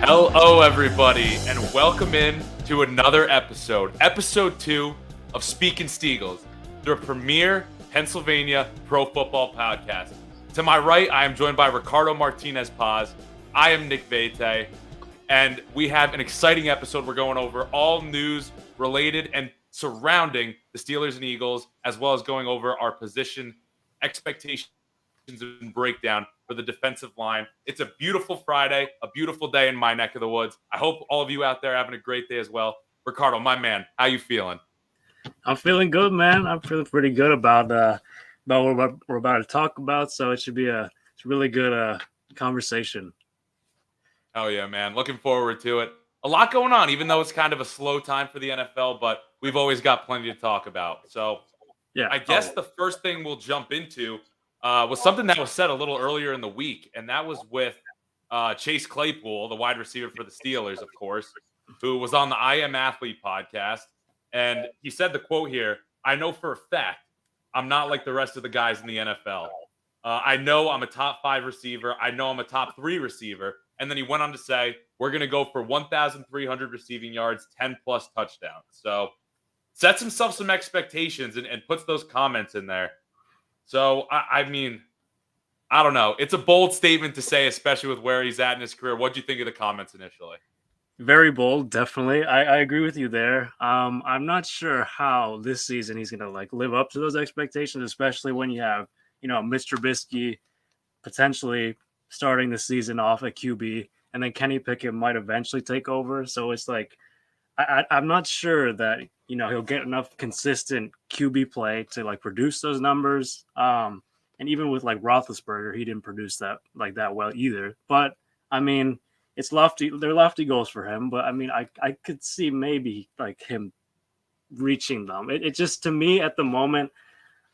Hello, everybody, and welcome in to another episode 2 of Speaking Steagles, the premier Pennsylvania pro football podcast. To my right, I am joined by Ricardo Martinez-Paz. I am Nick Vete, and we have an exciting episode. We're going over all news related and surrounding the Steelers and Eagles, as well as going over our position expectations and breakdown for the defensive line. It's a beautiful Friday, a beautiful day in my neck of the woods. I hope all of you out there are having a great day as well. Ricardo, my man, how you feeling? I'm feeling good, man. I'm feeling pretty good about what we're about to talk about. So it should be a really good conversation. Oh yeah, man. Looking forward to it. A lot going on, even though it's kind of a slow time for the NFL, but we've always got plenty to talk about. So yeah, I guess the first thing we'll jump into was something that was said a little earlier in the week, and that was with Chase Claypool, the wide receiver for the Steelers, of course, who was on the I Am Athlete podcast. And he said the quote here, "I know for a fact I'm not like the rest of the guys in the NFL. I know I'm a top 5 receiver. I know I'm a top 3 receiver." And then he went on to say, "We're going to go for 1,300 receiving yards, 10-plus touchdowns." So sets himself some expectations and puts those comments in there. So, I mean, I don't know. It's a bold statement to say, especially with where he's at in his career. What do you think of the comments initially? Very bold, definitely. I agree with you there. I'm not sure how this season he's gonna live up to those expectations, especially when you have Mr. Trubisky potentially starting the season off at QB, and then Kenny Pickett might eventually take over. So it's like I'm not sure that he'll get enough consistent QB play to produce those numbers. And even with Roethlisberger, he didn't produce that well either. But I mean, it's lofty. They're lofty goals for him. But I mean, I could see maybe him reaching them. It just, to me at the moment,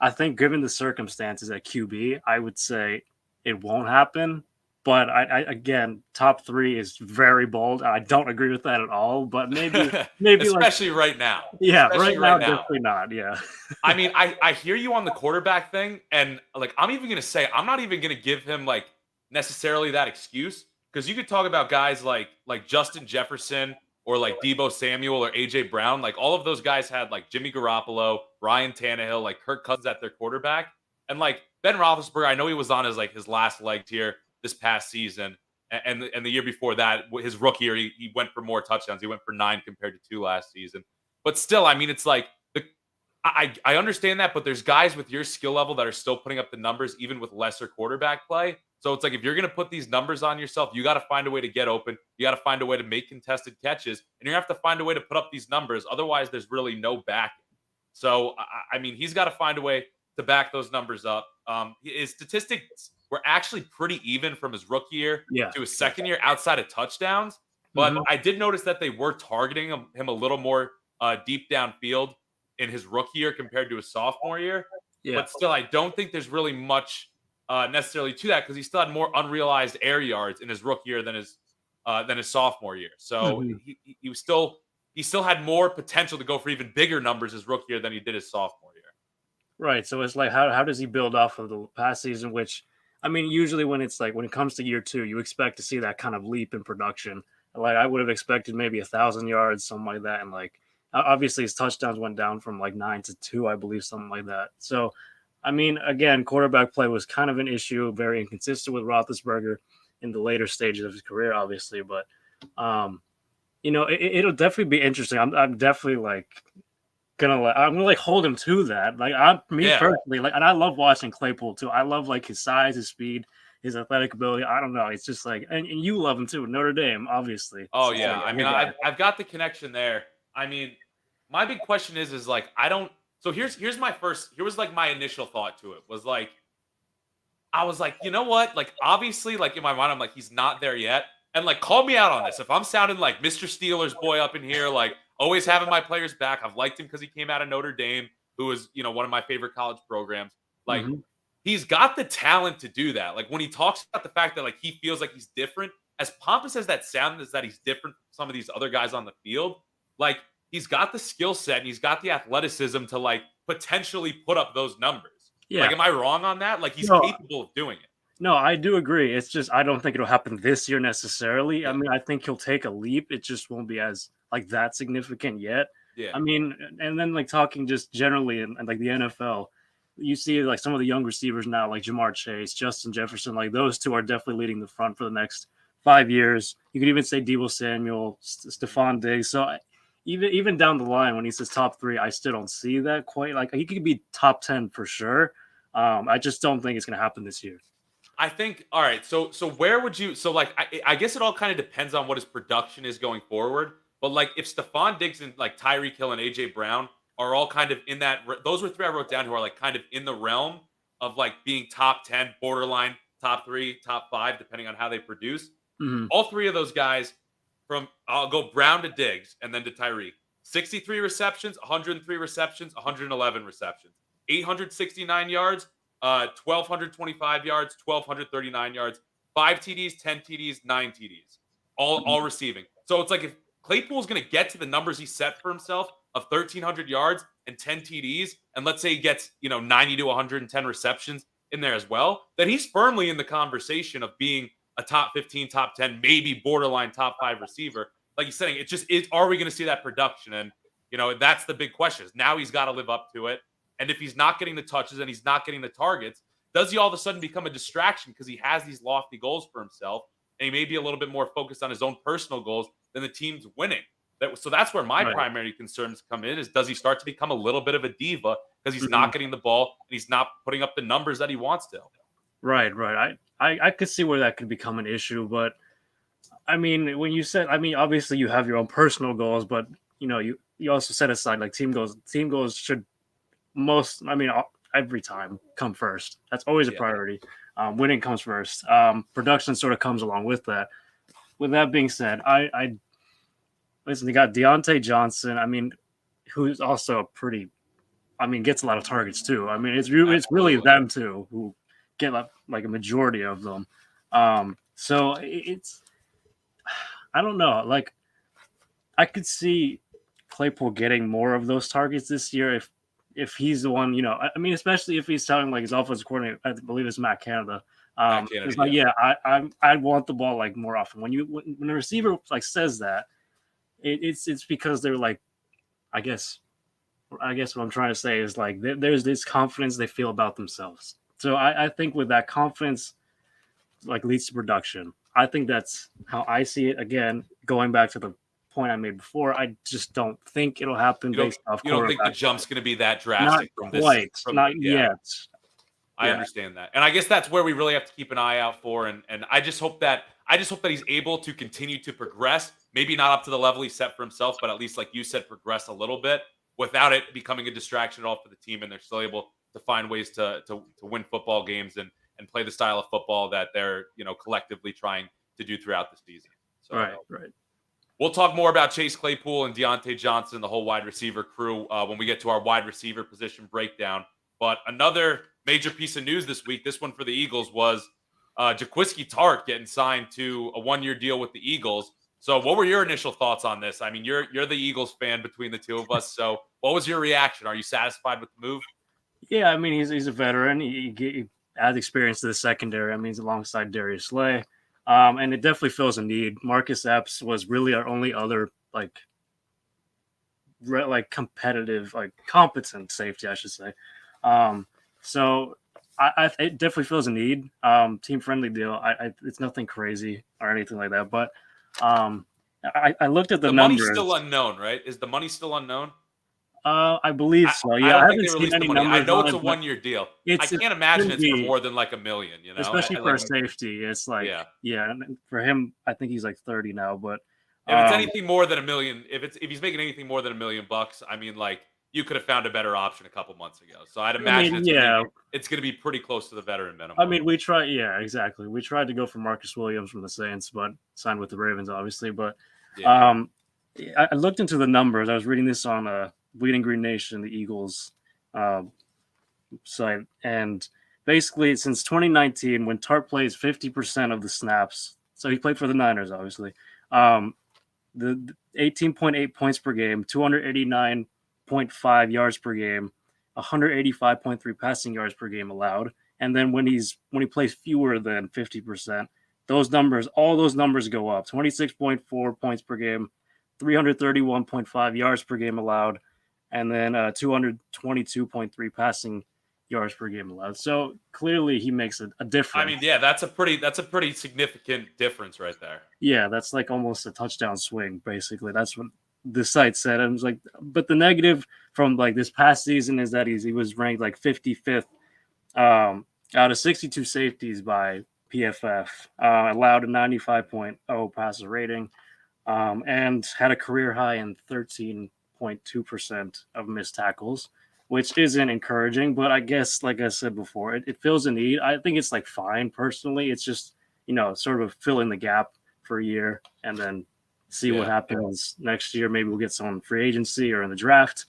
I think given the circumstances at QB, I would say it won't happen. But I again, top 3 is very bold. I don't agree with that at all. But maybe especially right now. Yeah, right now, definitely not. Yeah. I mean, I hear you on the quarterback thing, and I'm even gonna say I'm not even gonna give him necessarily that excuse, because you could talk about guys like Justin Jefferson or Deebo Samuel or AJ Brown. All of those guys had Jimmy Garoppolo, Ryan Tannehill, Kirk Cousins at their quarterback, and Ben Roethlisberger. I know he was on his last legs here this past season, and the year before that, his rookie year, he went for more touchdowns. He went for 9 compared to 2 last season. But still, I mean, it's I understand that, but there's guys with your skill level that are still putting up the numbers even with lesser quarterback play. So it's if you're going to put these numbers on yourself, you got to find a way to get open. You got to find a way to make contested catches, and you have to find a way to put up these numbers. Otherwise, there's really no backing. So, I mean, he's got to find a way to back those numbers up. His statistics were actually pretty even from his rookie year to his second year outside of touchdowns. But I did notice that they were targeting him a little more deep downfield in his rookie year compared to his sophomore year. Yeah. But still, I don't think there's really much necessarily to that, because he still had more unrealized air yards in his rookie year than his sophomore year. So he still had more potential to go for even bigger numbers his rookie year than he did his sophomore year. Right. So it's how does he build off of the past season, which, I mean, usually when it's when it comes to year 2, you expect to see that kind of leap in production. I would have expected maybe 1,000 yards, something like that. And obviously his touchdowns went down from 9 to 2, I believe, something like that. So, I mean, again, quarterback play was kind of an issue, very inconsistent with Roethlisberger in the later stages of his career, obviously. But, it'll definitely be interesting. I'm definitely gonna hold him to that. Personally, and I love watching Claypool too. I love his size, his speed, his athletic ability. I don't know. It's just and you love him too. Notre Dame, obviously. Oh yeah. I mean, I've got the connection there. I mean, my big question is I don't. So here's my initial thought to it was I was you know what? Obviously, in my mind, I'm he's not there yet. And call me out on this if I'm sounding like Mr. Steelers boy up in here, always having my players back. I've liked him because he came out of Notre Dame, who was one of my favorite college programs. He's got the talent to do that. When he talks about the fact that he feels like he's different, as pompous as that sounds, that he's different from some of these other guys on the field. He's got the skill set and he's got the athleticism to potentially put up those numbers. Yeah. Am I wrong on that? He's capable of doing it. No, I do agree. It's just I don't think it'll happen this year necessarily. I Yeah, mean, I think he'll take a leap. It just won't be as like that significant yet. yeah. I mean, and then like talking just generally in like the NFL, you see like some of the young receivers now, like Jamar Chase, Justin Jefferson, like those two are definitely leading the front for the next 5 years. You could even say Debo Samuel, Stephon Diggs. So even down the line when he says top three, I still don't see that quite. Like he could be top 10 for sure. I just don't think it's going to happen this year. I think all right. So where would you? So like I guess it all kind of depends on what his production is going forward. But like if Stephon Diggs and like Tyreek Hill and AJ Brown are all kind of in that, those were three I wrote down who are like kind of in the realm of like being top 10, borderline top three, top five, depending on how they produce. Mhm. All three of those guys, from I'll go Brown to Diggs and then to Tyreek. 63 receptions, 103 receptions, 111 receptions, 869 yards, 1,225 yards, 1,239 yards, 5 TDs, 10 TDs, 9 TDs, all receiving. So it's like if Claypool's going to get to the numbers he set for himself of 1,300 yards and 10 TDs, and let's say he gets 90 to 110 receptions in there as well, then he's firmly in the conversation of being a top 15, top 10, maybe borderline top 5 receiver. Like you're saying, it just is. Are we going to see that production? And that's the big question. Is now he's got to live up to it. And if he's not getting the touches and he's not getting the targets, does he all of a sudden become a distraction because he has these lofty goals for himself and he may be a little bit more focused on his own personal goals than the team's winning? So that's where my Right, primary concerns come in: is does he start to become a little bit of a diva because he's mhm. not getting the ball and he's not putting up the numbers that he wants to? Right. I could see where that could become an issue, but I mean, when you said, I mean, obviously you have your own personal goals, but you also set aside like team goals. Team goals should every time come first. That's always a Yeah. priority. Winning comes first. Production sort of comes along with that. With that being said, I listen. You got Deontay Johnson. I mean, who's also a pretty gets a lot of targets too. I mean, it's really Absolutely. them too who get like a majority of them. So it's I don't know. Like I could see Claypool getting more of those targets this year if he's the one. I mean, especially if he's telling like his offensive coordinator, I believe it's Matt Canada. Matt Canada, It's like, yeah. yeah, I want the ball like more often. When a receiver like says that, it's because they're like, I guess what I'm trying to say is like there's this confidence they feel about themselves. So I think with that confidence, like leads to production. I think that's how I see it. Again, going back to the point I made before, I just don't think it'll happen You don't based off you don't think the quarterback. jump's going to be that Not drastic from this quite, from not yeah. yet. I Yeah, understand that. And I guess that's where we really have to keep an eye out for, and I just hope that he's able to continue to progress, maybe not up to the level he set for himself, but at least like you said, progress a little bit without it becoming a distraction at all for the team, and they're still able to find ways to win football games and play the style of football that they're, collectively trying to do throughout the season. So right. we'll talk more about Chase Claypool and Deontay Johnson, the whole wide receiver crew, when we get to our wide receiver position breakdown. But another major piece of news this week, this one for the Eagles, was Jaquiski Tartt getting signed to a one-year deal with the Eagles. So, what were your initial thoughts on this? I mean, you're the Eagles fan between the two of us. So, what was your reaction? Are you satisfied with the move? Yeah, I mean he's a veteran. He adds experience to the secondary. I mean he's alongside Darius Slay, and it definitely fills a need. Marcus Epps was really our only other like competitive, like competent safety, I should say. Um, so it definitely feels a need. Team friendly deal. It's nothing crazy or anything like that. But I looked at the The money's numbers. still unknown, right? Is the money still unknown? I believe I, so. I Yeah, I don't think they haven't seen released the any money. I numbers know on it's a it, but 1 year deal. I it can't imagine shouldn't it's for be, more than like a million. especially for a Like safety. It's like yeah. yeah, and for him, I think he's like 30 now. But If it's um, anything more than a million, if he's making anything more than $1 million, I mean, like you could have found a better option a couple months ago. So I'd I imagine mean, yeah, it's gonna be pretty close to the veteran I minimum. mean, we tried. Yeah, exactly. We tried to go for Marcus Williams from the Saints, but signed with the Ravens, obviously. But Yeah. um, I looked into the numbers. I was reading this on Bleeding Green Nation, the Eagles uh, site, and basically since 2019, when Tart plays 50% of the snaps, so he played for the Niners, obviously. The 18.8 points per game, 289.5 yards per game, 185.3 passing yards per game allowed. And then when he plays fewer than 50%, all those numbers go up. 26.4 points per game, 331.5 yards per game allowed, and then 222.3 passing yards per game allowed. So clearly he makes a I difference. mean, yeah, that's a pretty significant difference right there. Yeah, that's like almost a touchdown swing, basically. That's what the site said. I was like, but the negative from like this past season is that he was ranked like 55th out of 62 safeties by PFF, allowed a 95.0 passer rating, and had a career high in 13.2% of missed tackles, which isn't encouraging. But I guess, like I said before, it fills a need. I think it's like fine personally. It's just, sort of filling the gap for a year and then see what happens next year. Maybe we'll get someone free agency or in the draft.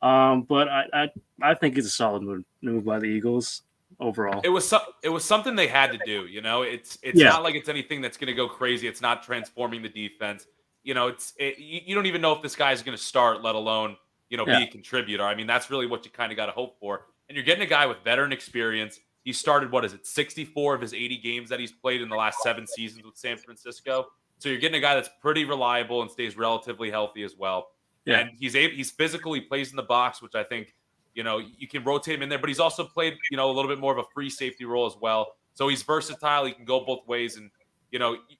But I think it's a solid move by the Eagles overall. It was something they had to do. It's Yeah. not like it's anything that's going to go crazy. It's not transforming the defense. You don't even know if this guy's going to start, let alone be a contributor. I mean, that's really what you kind of got to hope for. And you're getting a guy with veteran experience. He started 64 of his 80 games that he's played in the last 7 seasons with San Francisco. So you're getting a guy that's pretty reliable and stays relatively healthy as well. Yeah. And he's physical. He plays in the box, which I think you can rotate him in there, but he's also played, a little bit more of a free safety role as well. So he's versatile. He can go both ways. And,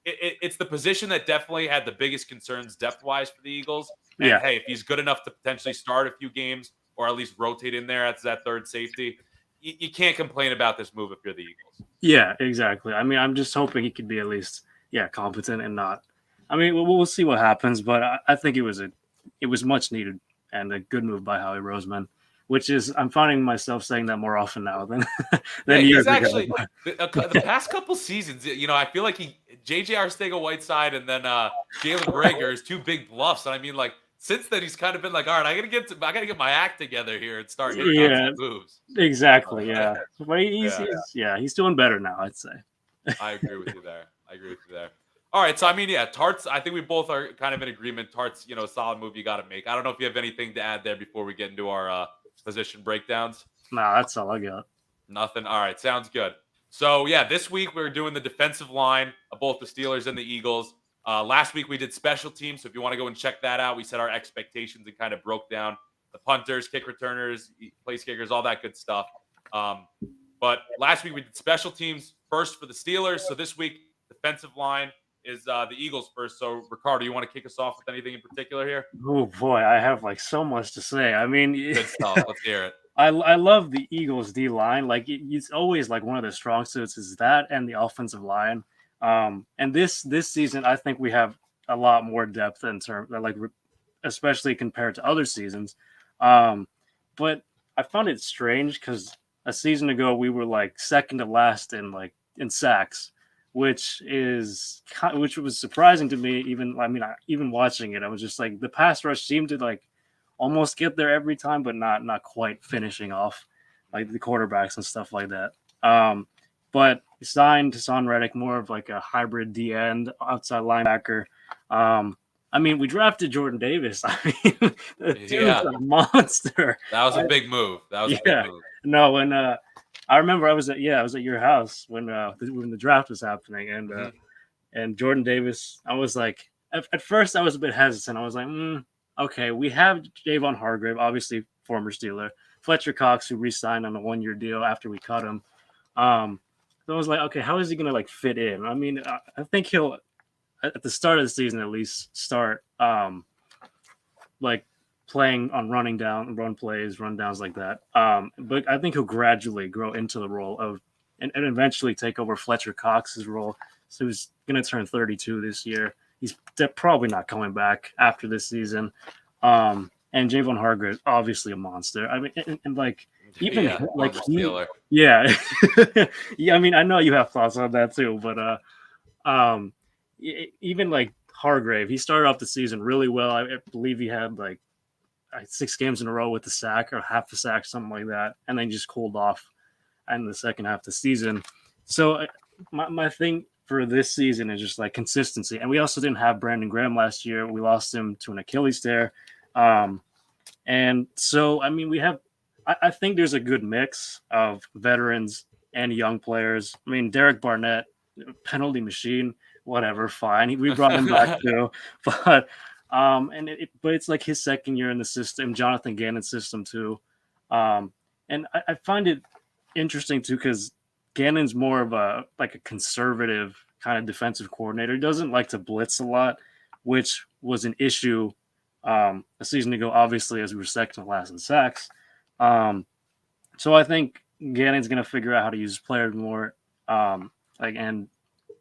it's the position that definitely had the biggest concerns depth-wise for the Eagles. And, hey, if he's good enough to potentially start a few games or at least rotate in there as that third safety, you can't complain about this move if you're the Eagles. Yeah, exactly. I mean, I'm just hoping he could be at least, competent and not. I mean, we'll see what happens, but I think it was much needed and a good move by Howie Roseman. Which is, I'm finding myself saying that more often now than years ago. Actually the past couple seasons. I feel like JJ Arcega-Whiteside and then Jalen Reagor is 2 big bluffs. And I mean, like since then, he's kind of been like, all right, I gotta get my act together here and start hitting on some moves. Exactly. Yeah, but he's doing better now, I'd say. I agree with you there. All right, so I mean, Tartt's. I think we both are kind of in agreement. Tartt's, a solid move you got to make. I don't know if you have anything to add there before we get into our position breakdowns. Nah, that's all I got. Nothing. All right, sounds good. So this week we're doing the defensive line of both the Steelers and the Eagles. Last week we did special teams, so if you want to go and check that out, we set our expectations and kind of broke down the punters, kick returners, place kickers, all that good stuff. But last week we did special teams first for the Steelers. So this week defensive line is the Eagles first. So Ricardo, you want to kick us off with anything in particular here? Oh boy, I have like so much to say. I mean, good stuff. Let's hear it. I love the Eagles D line. Like it's always like one of their strong suits is that and the offensive line. And this season, I think we have a lot more depth in terms, like especially compared to other seasons. But I found it strange because a season ago we were like second to last in sacks, which was surprising to me. Even watching it, I was just like the pass rush seemed to like almost get there every time, but not quite finishing off like the quarterbacks and stuff like that. But he signed Hassan Reddick, more of like a hybrid D end outside linebacker. We drafted Jordan Davis. I mean, the dude's a monster. That was a big move. A big move. No, and I remember I was at your house when the draft was happening, and and Jordan Davis. I was like, at first I was a bit hesitant. I was like, okay, we have Javon Hargrave, obviously former Steeler, Fletcher Cox, who re-signed on a 1-year deal after we cut him. So I was like, okay, how is he going to like fit in? I mean, I think he'll at the start of the season at least start like playing on run plays, run downs like that. But I think he'll gradually grow into the role of and eventually take over Fletcher Cox's role. So he's going to turn 32 this year. He's probably not coming back after this season. And Javon Hargrave, obviously a monster. I mean, and like even yeah. I mean, I know you have thoughts on that too, but even like Hargrave, he started off the season really well. I believe he had like 6 games in a row with the sack or half a sack, something like that, and then just cooled off in the second half of the season. So my thing for this season is just like consistency. And we also didn't have Brandon Graham last year. We lost him to an Achilles tear. And so, I mean, we have, I think there's a good mix of veterans and young players. I mean, Derek Barnett, penalty machine, whatever, fine. We brought him back too, but but it's like his second year in the system, Jonathan Gannon's system too, and I find it interesting too because Gannon's more of a conservative kind of defensive coordinator. He doesn't like to blitz a lot, which was an issue a season ago, obviously, as we were second to last in sacks. So I think Gannon's going to figure out how to use players more, and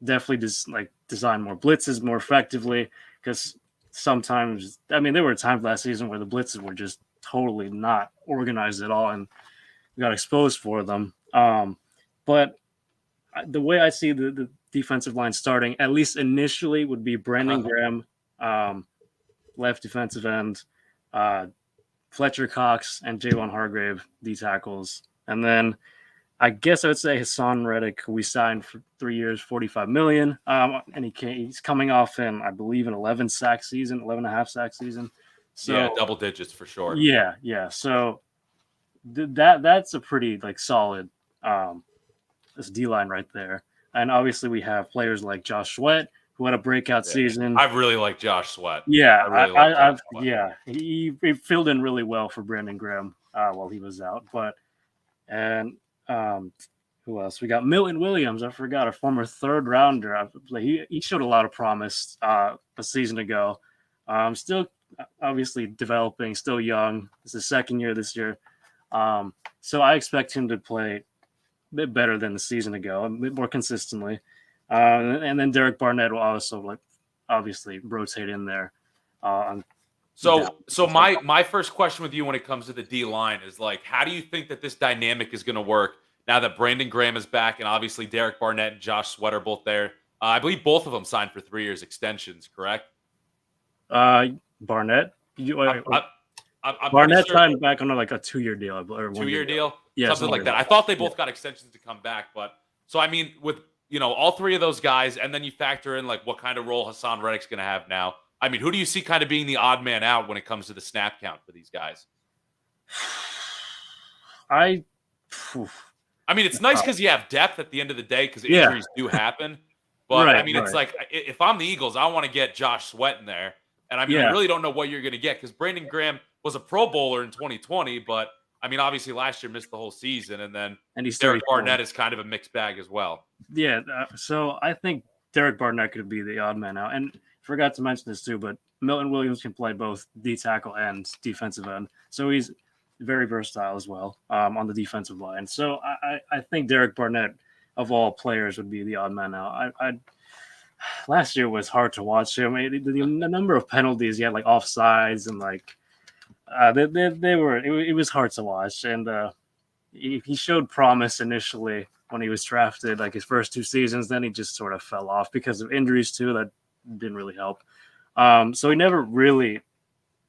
definitely just design more blitzes more effectively. Because sometimes, I mean, there were times last season where the blitzes were just totally not organized at all, and we got exposed for them. But the way I see the defensive line starting, at least initially, would be Brandon Graham, left defensive end, Fletcher Cox, and Jalen Hargrave, D tackles. And then I guess I would say Hassan Reddick, who we signed for 3 years, $45 million. And he's coming off I believe, an 11 and a half sack season. So, yeah, double digits for sure. Yeah. So that's a pretty solid this D line right there. And obviously we have players like Josh Sweat, who had a breakout season. I really like Josh Sweat. Yeah, he filled in really well for Brandon Graham while he was out. Who else? We got Milton Williams. I forgot, a former third rounder. He showed a lot of promise a season ago. Still obviously developing, still young. It's his second year this year. So I expect him to play a bit better than the season ago, a bit more consistently. And then Derek Barnett will also obviously rotate in there. So my first question with you when it comes to the D line is how do you think that this dynamic is going to work now that Brandon Graham is back and obviously Derek Barnett and Josh Sweat are both there? I believe both of them signed for 3 years extensions, correct? Barnett. I'm Barnett sure. signed back on a 2-year deal, or 2-year deal, yeah, something like that. I thought they both got extensions to come back, but so I mean, with all three of those guys, and then you factor in what kind of role Hassan Reddick's going to have now. I mean, who do you see kind of being the odd man out when it comes to the snap count for these guys? I mean, it's nice because you have depth at the end of the day because injuries do happen. But I mean, it's if I'm the Eagles, I want to get Josh Sweat in there. And I mean, I really don't know what you're going to get because Brandon Graham was a Pro Bowler in 2020, but I mean, obviously last year missed the whole season, and he's Derek Barnett is kind of a mixed bag as well. Yeah, so I think Derek Barnett could be the odd man out. And forgot to mention this too, but Milton Williams can play both D tackle and defensive end, so he's very versatile as well on the defensive line. So I think Derek Barnett, of all players, would be the odd man out. Last year was hard to watch him. The number of penalties he had, offsides, and it was hard to watch. And he showed promise initially when he was drafted, his first 2 seasons. Then he just sort of fell off because of injuries too. That didn't really help. So he never really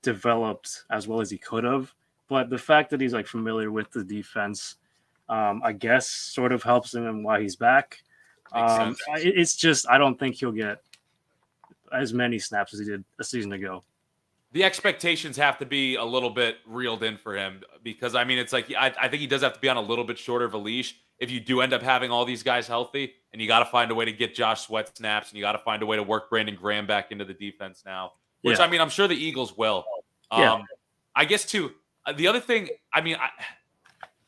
developed as well as he could have. But the fact that he's familiar with the defense, I guess, sort of helps him and why he's back. It's just I don't think he'll get as many snaps as he did a season ago. The expectations have to be a little bit reeled in for him because I mean it's I think he does have to be on a little bit shorter of a leash if you do end up having all these guys healthy, and you got to find a way to get Josh Sweat snaps, and you got to find a way to work Brandon Graham back into the defense now, which I mean I'm sure the Eagles will. I guess too. The other thing, I mean,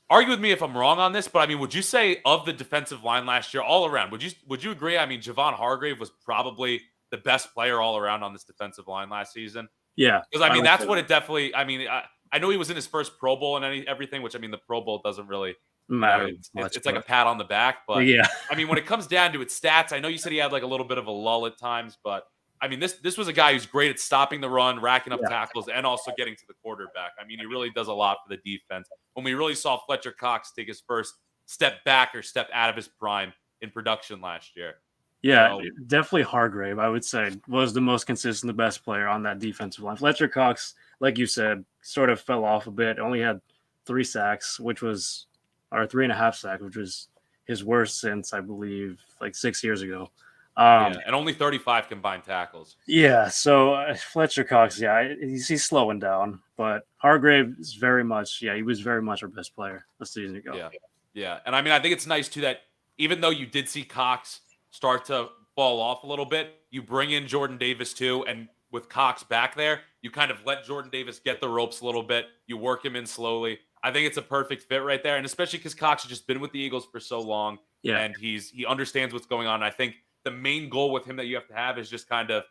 argue with me if I'm wrong on this, but I mean, would you say of the defensive line last year, all around, would you agree? I mean, Javon Hargrave was probably the best player all around on this defensive line last season. Yeah, because I mean, that's what it definitely. I mean, I know he was in his first Pro Bowl and everything, which I mean, the Pro Bowl doesn't really matter. It's like a pat on the back, but I mean, when it comes down to its stats, I know you said he had a little bit of a lull at times, but I mean, this was a guy who's great at stopping the run, racking up tackles, and also getting to the quarterback. I mean, he really does a lot for the defense. When we really saw Fletcher Cox take his first step back or step out of his prime in production last year. Yeah, so, definitely Hargrave, I would say, was the most consistent, the best player on that defensive line. Fletcher Cox, like you said, sort of fell off a bit. Only had 3 sacks, or 3.5 sacks, which was his worst since, I believe, 6 years ago. And only 35 combined tackles. Yeah, so Fletcher Cox, he's slowing down. But Hargrave is very much, he was very much our best player a season ago. Yeah, and I mean, I think it's nice too that even though you did see Cox start to fall off a little bit, you bring in Jordan Davis too, and with Cox back there, you kind of let Jordan Davis get the ropes a little bit. You work him in slowly. I think it's a perfect fit right there, and especially because Cox has just been with the Eagles for so long, Yeah. and he understands what's going on. I think the main goal with him that you have to have is just kind of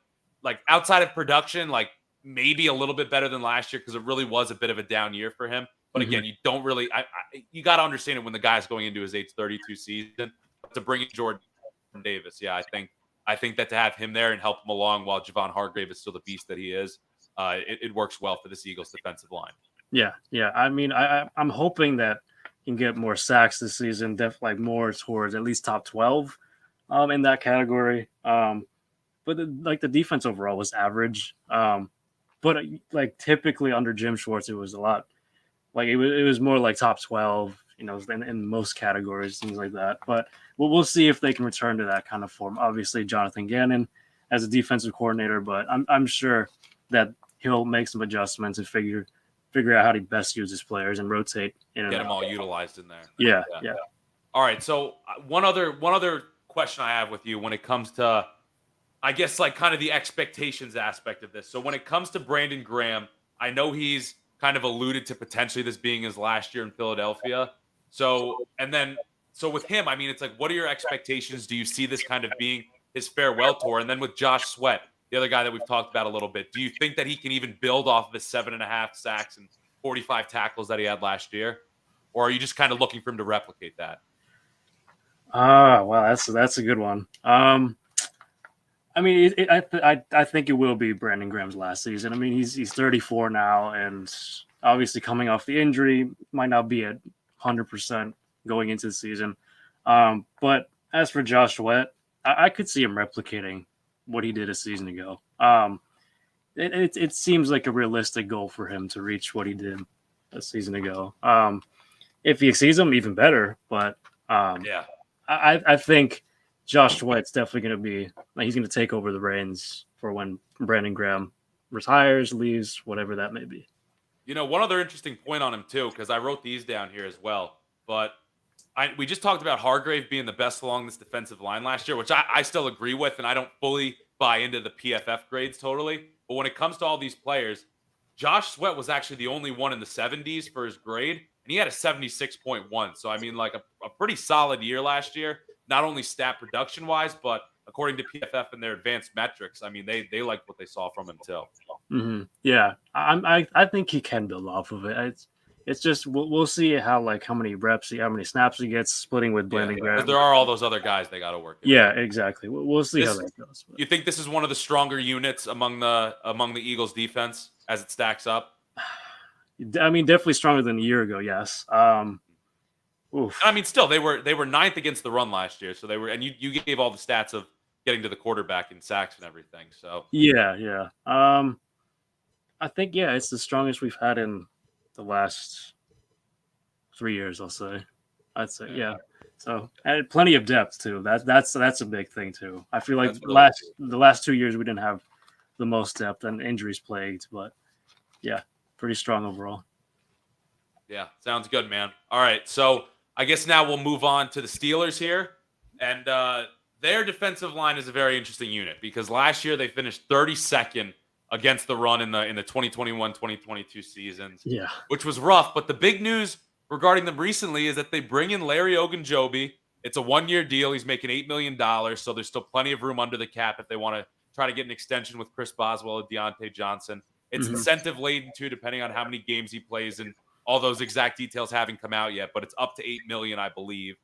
like outside of production, like maybe a little bit better than last year because it really was a bit of a down year for him. But Mhm. again, you don't really. You got to understand it when the guy's going into his age 32 season. But to bring in Jordan Davis, yeah, I think that to have him there and help him along while Javon Hargrave is still the beast that he is, it works well for this Eagles defensive line. Yeah, yeah. I mean, I'm hoping that he can get more sacks this season. Definitely like more towards at least top 12, in that category. But like the defense overall was average. But like typically under Jim Schwartz, it was a lot like it was more like top 12, in most categories, things like that. But we'll see if they can return to that kind of form. Obviously, Jonathan Gannon as a defensive coordinator, but I'm sure that he'll make some adjustments and figure out how to best use his players and rotate in and Get them out. all utilized in there. Yeah, yeah. All right. So one other question I have with you when it comes to, I guess, like kind of the expectations aspect of this. So when it comes to Brandon Graham, I know he's kind of alluded to potentially this being his last year in Philadelphia. So with him, I mean, it's like, what are your expectations? Do you see this kind of being his farewell tour? And then with Josh Sweat, the other guy that we've talked about a little bit, do you think that he can even build off of his 7.5 sacks and 45 tackles that he had last year? Or are you just kind of looking for him to replicate that? Well, that's a good one. I mean, I think it will be Brandon Graham's last season. I mean, he's 34 now, and obviously coming off the injury, might not be at 100% going into the season. But as for Josh Sweat, I could see him replicating what he did a season ago. It seems like a realistic goal for him to reach what he did a season ago. If he exceeds him, even better. But Yeah. I think Josh Sweat's definitely going to be like he's going to take over the reins for when Brandon Graham retires, leaves, whatever that may be. One other interesting point on him too, because I wrote these down here as well. But we just talked about Hargrave being the best along this defensive line last year, which I still agree with, and I don't fully buy into the PFF grades totally. But when it comes to all these players, Josh Sweat was actually the only one in the 70s for his grade, and he had a 76.1. So I mean, like a pretty solid year last year, not only stat production wise, but according to PFF and their advanced metrics, I mean they liked what they saw from him too. Mm-hmm. Yeah, I think he can build off of it. It's just we'll see how many reps, how many snaps he gets splitting with Brandon Graham. Because there are all those other guys they got to work. Yeah, exactly. We'll see how that goes. But. You think this is one of the stronger units among the Eagles defense as it stacks up? I mean, definitely stronger than a year ago. Yes. Oof. I mean, still they were ninth against the run last year, so they were, and you gave all the stats of getting to the quarterback in sacks and everything. So yeah. I think it's the strongest we've had in the last 3 years. I'd say yeah. So and plenty of depth too. That's a big thing too. I feel like the last 2 years we didn't have the most depth and injuries plagued, but yeah, pretty strong overall. Yeah, sounds good, man. All right, so I guess now we'll move on to the Steelers here, and their defensive line is a very interesting unit because last year they finished 32nd against the run in the 2021-2022 seasons. Yeah, which was rough. But the big news regarding them recently is that they bring in Larry Ogunjobi. It's a 1-year deal. He's making $8 million, so there's still plenty of room under the cap if they want to try to get an extension with Chris Boswell and Deontay Johnson. It's incentive laden too, depending on how many games he plays, and all those exact details haven't come out yet. But it's up to $8 million, I believe.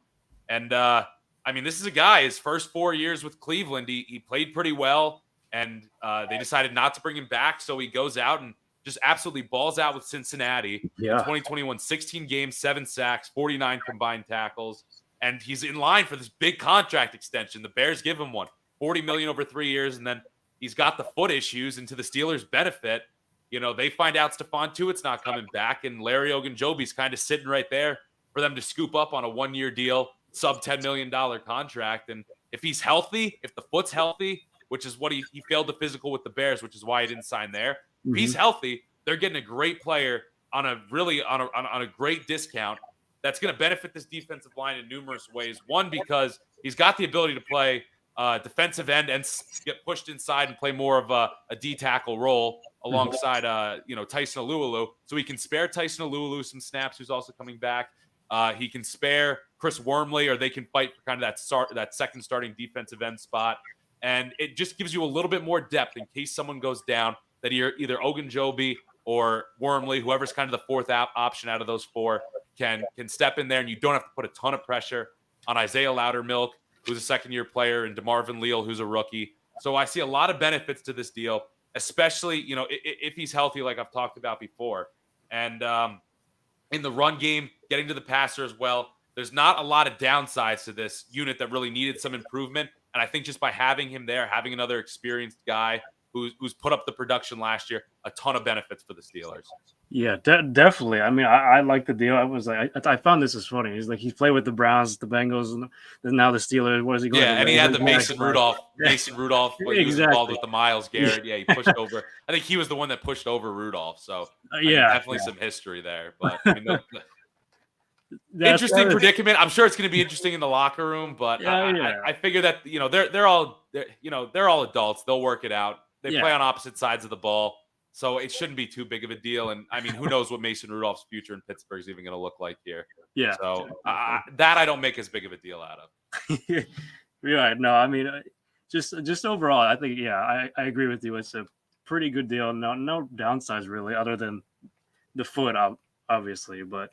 And I mean, this is a guy. His first 4 years with Cleveland, he played pretty well, and they decided not to bring him back, so he goes out and just absolutely balls out with Cincinnati. Yeah. In 2021, 16 games, 7 sacks, 49 combined tackles, and he's in line for this big contract extension. The Bears give him one, $40 million over 3 years, and then he's got the foot issues, and to the Steelers' benefit, they find out Stephon Tuitt's not coming back, and Larry Ogunjobi's kind of sitting right there for them to scoop up on a 1-year deal, sub $10 million contract. And if he's healthy, if the foot's healthy, which is what he failed the physical with the Bears, which is why he didn't sign there. If he's healthy, they're getting a great player on a great discount. that's going to benefit this defensive line in numerous ways. One, because he's got the ability to play defensive end and get pushed inside and play more of a D tackle role alongside Tyson Alualu. So he can spare Tyson Alualu some snaps, who's also coming back. He can spare Chris Wormley, or they can fight for kind of that second starting defensive end spot. And it just gives you a little bit more depth in case someone goes down, that you're either Ogunjobi or Wormley, whoever's kind of the fourth option out of those four, can step in there, and you don't have to put a ton of pressure on Isaiah Loudermilk, who's a second-year player, and DeMarvin Leal, who's a rookie. So I see a lot of benefits to this deal, especially, if he's healthy, like I've talked about before. And in the run game, getting to the passer as well, there's not a lot of downsides to this unit that really needed some improvement. And I think just by having him there, having another experienced guy who's put up the production last year, a ton of benefits for the Steelers. Yeah, definitely. I mean, I like the deal. I was like, I found this is funny. He's played with the Browns, the Bengals, and now the Steelers. What is he going? Yeah, and he had the Mason Rudolph. Mason Rudolph, he was involved with the Myles Garrett. Yeah, he pushed over. I think he was the one that pushed over Rudolph. So definitely some history there. But I mean, interesting predicament. I'm sure it's going to be interesting in the locker room. But I figure that they're all adults. They'll work it out. They play on opposite sides of the ball. So it shouldn't be too big of a deal. And I mean, who knows what Mason Rudolph's future in Pittsburgh is even going to look like here. Yeah. So that I don't make as big of a deal out of. Yeah. No, I mean, just overall, I think, I agree with you. It's a pretty good deal. No downsides really, other than the foot, obviously. But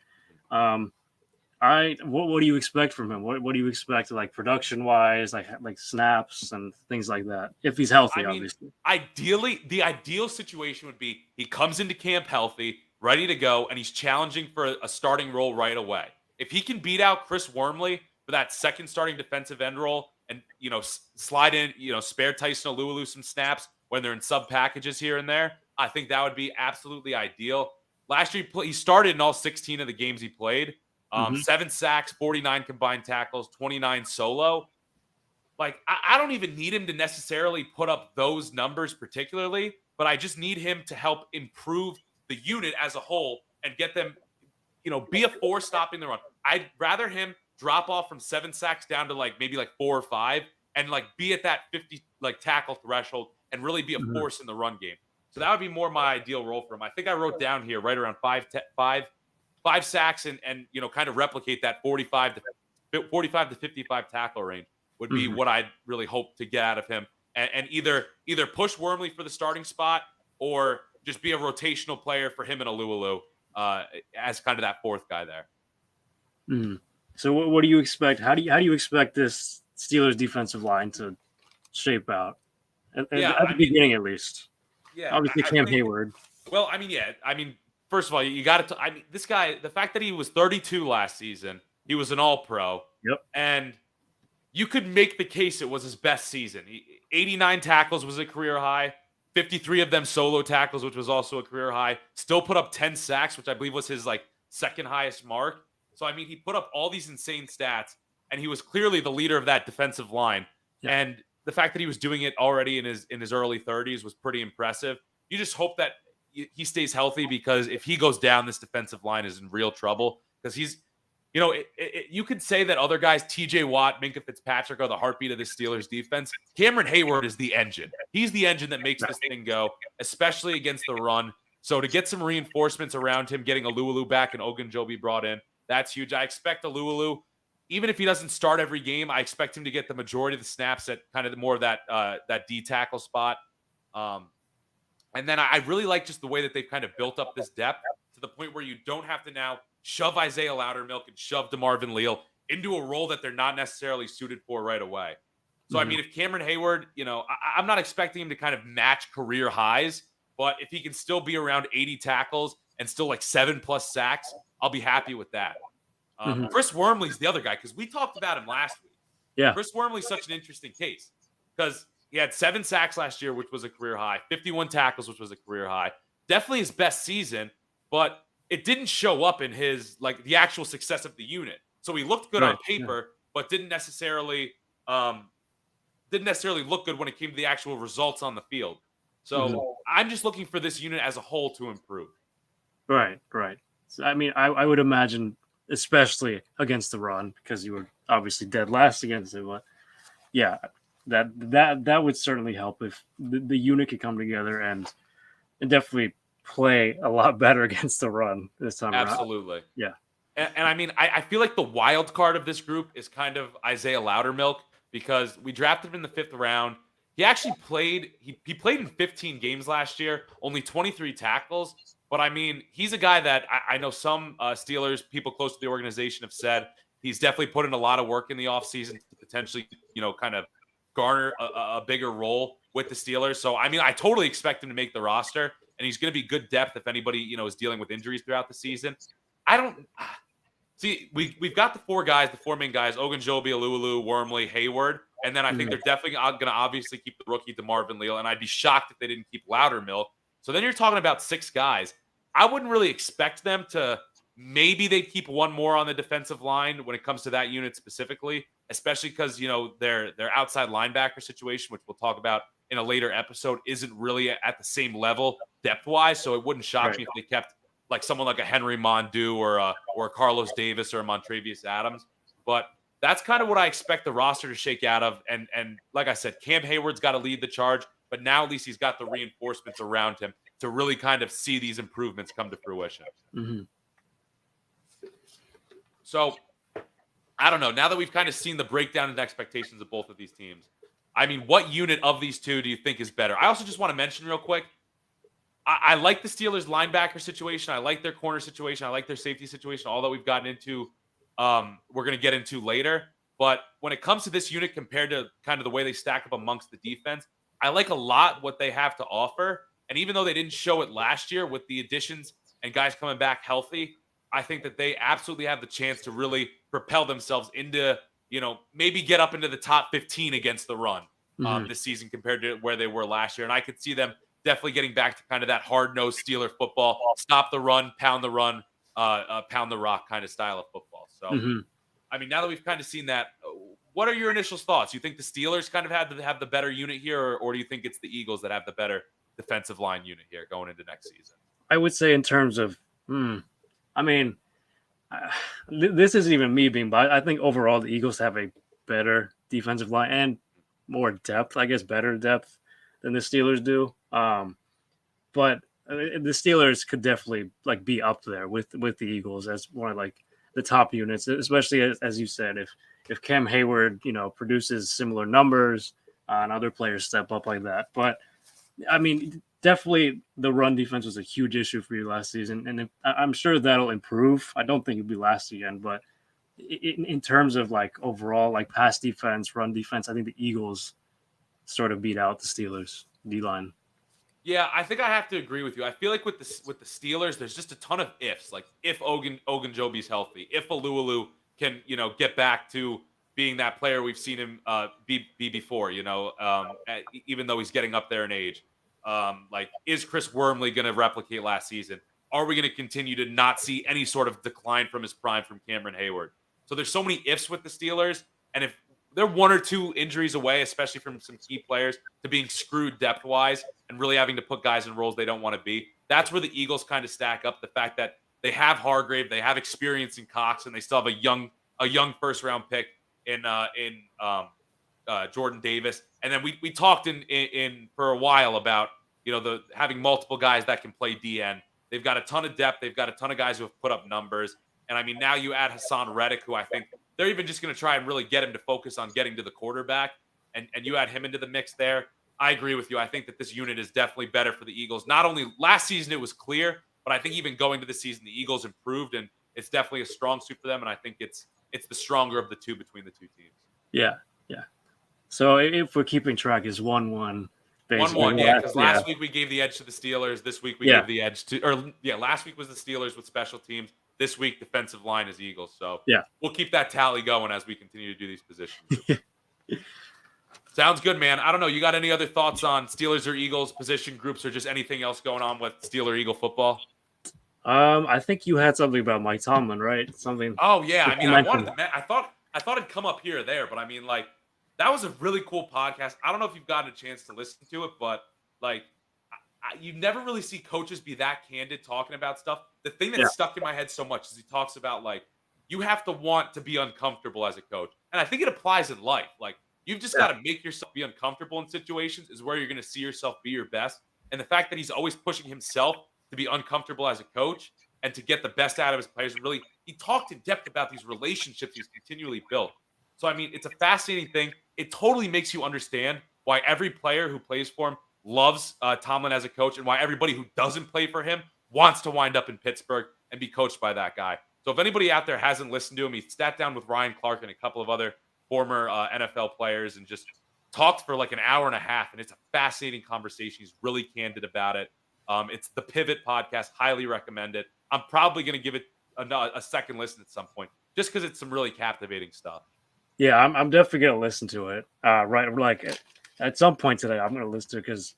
what do you expect from him? What do you expect, like production wise, like snaps and things like that? If he's healthy, obviously. Ideally, the ideal situation would be he comes into camp healthy, ready to go, and he's challenging for a starting role right away. If he can beat out Chris Wormley for that second starting defensive end role, and slide in, spare Tyson Alualu some snaps when they're in sub packages here and there, I think that would be absolutely ideal. Last year he started in all 16 of the games he played. 7 sacks, 49 combined tackles, 29 solo. Like, I don't even need him to necessarily put up those numbers particularly, but I just need him to help improve the unit as a whole and get them, be a force stopping the run. I'd rather him drop off from 7 sacks down to maybe 4 or 5 and be at that 50 tackle threshold and really be a force in the run game. So that would be more my ideal role for him. I think I wrote down here right around 5 sacks and kind of replicate that 45 to 55 tackle range would be what I'd really hope to get out of him, and either push Wormley for the starting spot or just be a rotational player for him and Alualu as kind of that fourth guy there. So what do you expect? How do you expect this Steelers defensive line to shape out at the beginning, at least? Yeah, obviously Cam Hayward. Well, first of all, you got to. This guy, the fact that he was 32 last season, he was an All-Pro. Yep. And you could make the case it was his best season. 89 tackles was a career high. 53 of them solo tackles, which was also a career high. Still put up 10 sacks, which I believe was his second highest mark. So he put up all these insane stats, and he was clearly the leader of that defensive line. Yep. And the fact that he was doing it already in his early 30s was pretty impressive. You just hope that he stays healthy, because if he goes down, this defensive line is in real trouble, because he's, you could say that other guys, TJ Watt, Minkah Fitzpatrick, are the heartbeat of the Steelers defense. Cameron Hayward is the engine. He's the engine that makes this thing go, especially against the run. So to get some reinforcements around him, getting Alualu back and Ogunjobi brought in, that's huge. I expect Alualu, even if he doesn't start every game, I expect him to get the majority of the snaps at kind of more of that D tackle spot. And then I really like just the way that they've kind of built up this depth to the point where you don't have to now shove Isaiah Loudermilk and shove DeMarvin Leal into a role that they're not necessarily suited for right away. So, if Cameron Hayward, I'm not expecting him to kind of match career highs, but if he can still be around 80 tackles and still 7+ sacks, I'll be happy with that. Chris Wormley's the other guy, because we talked about him last week. Yeah. Chris Wormley's such an interesting case, because he had 7 sacks last year, which was a career high, 51 tackles, which was a career high. Definitely his best season, but it didn't show up in his the actual success of the unit. So he looked good on paper, but didn't necessarily look good when it came to the actual results on the field. So I'm just looking for this unit as a whole to improve. Right. So, I would imagine especially against the run, because you were obviously dead last against it. But yeah, that would certainly help if the unit could come together and definitely play a lot better against the run this time around. Absolutely. Yeah. And I mean, I feel like the wild card of this group is kind of Isaiah Loudermilk because we drafted him in the 5th round. He actually played. He played in 15 games last year, only 23 tackles. But I mean, he's a guy that I know some Steelers people close to the organization have said he's definitely put in a lot of work in the offseason to potentially, kind of garner a bigger role with the Steelers. So I mean, I totally expect him to make the roster, and he's going to be good depth if anybody is dealing with injuries throughout the season. I don't. See, we've got the four main guys: Ogunjobi, Alualu, Wormley, Hayward, and then I think they're definitely going to obviously keep the rookie DeMarvin Leal, and I'd be shocked if they didn't keep Loudermilk. So then you're talking about 6 guys. I wouldn't really expect them to. Maybe they'd keep one more on the defensive line when it comes to that unit specifically, especially because their outside linebacker situation, which we'll talk about in a later episode, isn't really at the same level depth wise. So it wouldn't shock me if they kept like someone like a Henry Mondu or a Carlos Davis or a Montravius Adams. But that's kind of what I expect the roster to shake out of. And like I said, Cam Hayward's got to lead the charge, but now at least he's got the reinforcements around him to really kind of see these improvements come to fruition. Mm-hmm. So I don't know. Now that we've kind of seen the breakdown and expectations of both of these teams, I mean, what unit of these two do you think is better? I also just want to mention real quick, I like the Steelers linebacker situation. I like their corner situation. I like their safety situation. All that we've gotten into, we're going to get into later. But when it comes to this unit compared to kind of the way they stack up amongst the defense, I like a lot what they have to offer. And even though they didn't show it last year with the additions and guys coming back healthy, I think that they absolutely have the chance to really propel themselves into, maybe get up into the top 15 against the run this season compared to where they were last year. And I could see them definitely getting back to kind of that hard-nosed Steeler football, stop the run, pound the rock kind of style of football. So, I mean, now that we've kind of seen that, what are your initial thoughts? You think the Steelers kind of have the better unit here, or do you think it's the Eagles that have the better defensive line unit here going into next season? I would say in terms of, I mean, this isn't even me being biased. I think overall the Eagles have a better defensive line and more depth, I guess, better depth than the Steelers do. But the Steelers could definitely like be up there with the Eagles as one of like the top units, especially as you said, if Cam Hayward, produces similar numbers and other players step up like that. But I mean, definitely the run defense was a huge issue for you last season, and I'm sure that'll improve. I don't think it'll be last again, but in terms of like overall like pass defense, run defense, I think the Eagles sort of beat out the Steelers D-line. Yeah, I think I have to agree with you. I feel like with the Steelers, there's just a ton of ifs. Like if Ogunjobi's healthy, if Alualu can get back to being that player we've seen him be before. Even though he's getting up there in age, like is Chris Wormley going to replicate last season? Are we going to continue to not see any sort of decline from his prime from Cameron Hayward? So there's so many ifs with the Steelers, and if they're 1 or 2 injuries away, especially from some key players, to being screwed depth-wise and really having to put guys in roles they don't want to be. That's where the Eagles kind of stack up. The fact that they have Hargrave, they have experience in Cox, and they still have a young first-round pick in Jordan Davis. And then we talked in for a while about the having multiple guys that can play DN. They've got a ton of depth. They've got a ton of guys who have put up numbers. And I mean, now you add Hassan Reddick, who I think they're even just going to try and really get him to focus on getting to the quarterback. And you add him into the mix there. I agree with you. I think that this unit is definitely better for the Eagles. Not only last season it was clear, but I think even going to the season, the Eagles improved, and it's definitely a strong suit for them. And I think it's the stronger of the two between the two teams. Yeah. So if we're keeping track, is 1-1. 1-1, yeah. Because last week we gave the edge to the Steelers. This week we gave the edge to, last week was the Steelers with special teams. This week, defensive line is Eagles. So we'll keep that tally going as we continue to do these positions. Sounds good, man. I don't know. You got any other thoughts on Steelers or Eagles position groups, or just anything else going on with Steeler Eagle football? I think you had something about Mike Tomlin, right? Something. Oh yeah. I mean, I thought it'd come up here or there, but I mean, like, that was a really cool podcast. I don't know if you've gotten a chance to listen to it, but like, you never really see coaches be that candid talking about stuff. The thing that stuck in my head so much is he talks about like you have to want to be uncomfortable as a coach. And I think it applies in life. Like, you've just got to make yourself be uncomfortable in situations is where you're going to see yourself be your best. And the fact that he's always pushing himself to be uncomfortable as a coach and to get the best out of his players. And really, he talked in depth about these relationships he's continually built. So, I mean, it's a fascinating thing. It totally makes you understand why every player who plays for him loves Tomlin as a coach and why everybody who doesn't play for him wants to wind up in Pittsburgh and be coached by that guy. So if anybody out there hasn't listened to him, he sat down with Ryan Clark and a couple of other former NFL players and just talked for like an hour and a half. And it's a fascinating conversation. He's really candid about it. It's the Pivot podcast. Highly recommend it. I'm probably going to give it a second listen at some point just because it's some really captivating stuff. Yeah, I'm definitely going to listen to it. Right, like at some point today, I'm going to listen to it because,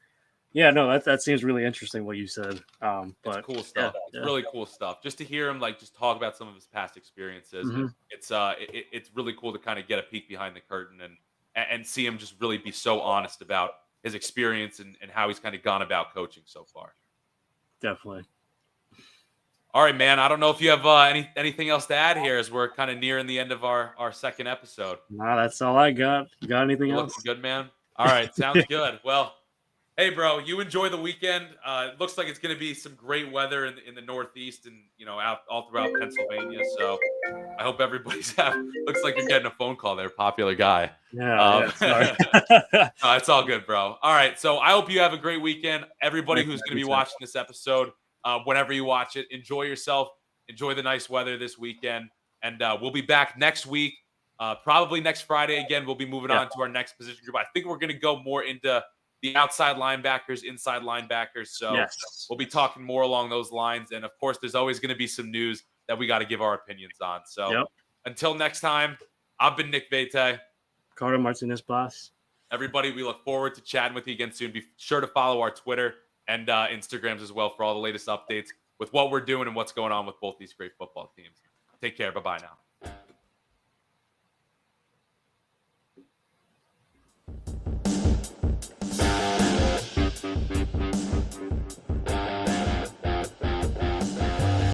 yeah, no, that seems really interesting what you said. But it's cool stuff. Yeah, it's really cool stuff. Just to hear him like just talk about some of his past experiences. Mm-hmm. It's really cool to kind of get a peek behind the curtain and see him just really be so honest about his experience and how he's kind of gone about coaching so far. Definitely. All right, man. I don't know if you have anything else to add here as we're kind of nearing the end of our second episode. Nah, that's all I got. You got anything else? Looking good, man. All right, sounds good. Well, hey, bro, you enjoy the weekend. It looks like it's going to be some great weather in the Northeast and out all throughout Pennsylvania. So I hope everybody's looks like you're getting a phone call there, popular guy. Yeah, sorry. No, it's all good, bro. All right, so I hope you have a great weekend. Everybody who's going to be watching this episode, whenever you watch it, enjoy yourself. Enjoy the nice weather this weekend, and we'll be back next week. Probably next Friday again. We'll be moving on to our next position group. I think we're going to go more into the outside linebackers, inside linebackers. So we'll be talking more along those lines. And of course, there's always going to be some news that we got to give our opinions on. So until next time, I've been Nick Vete. Carter Martinez Blas. Everybody, we look forward to chatting with you again soon. Be sure to follow our Twitter and Instagrams as well for all the latest updates with what we're doing and what's going on with both these great football teams. Take care. Bye-bye now.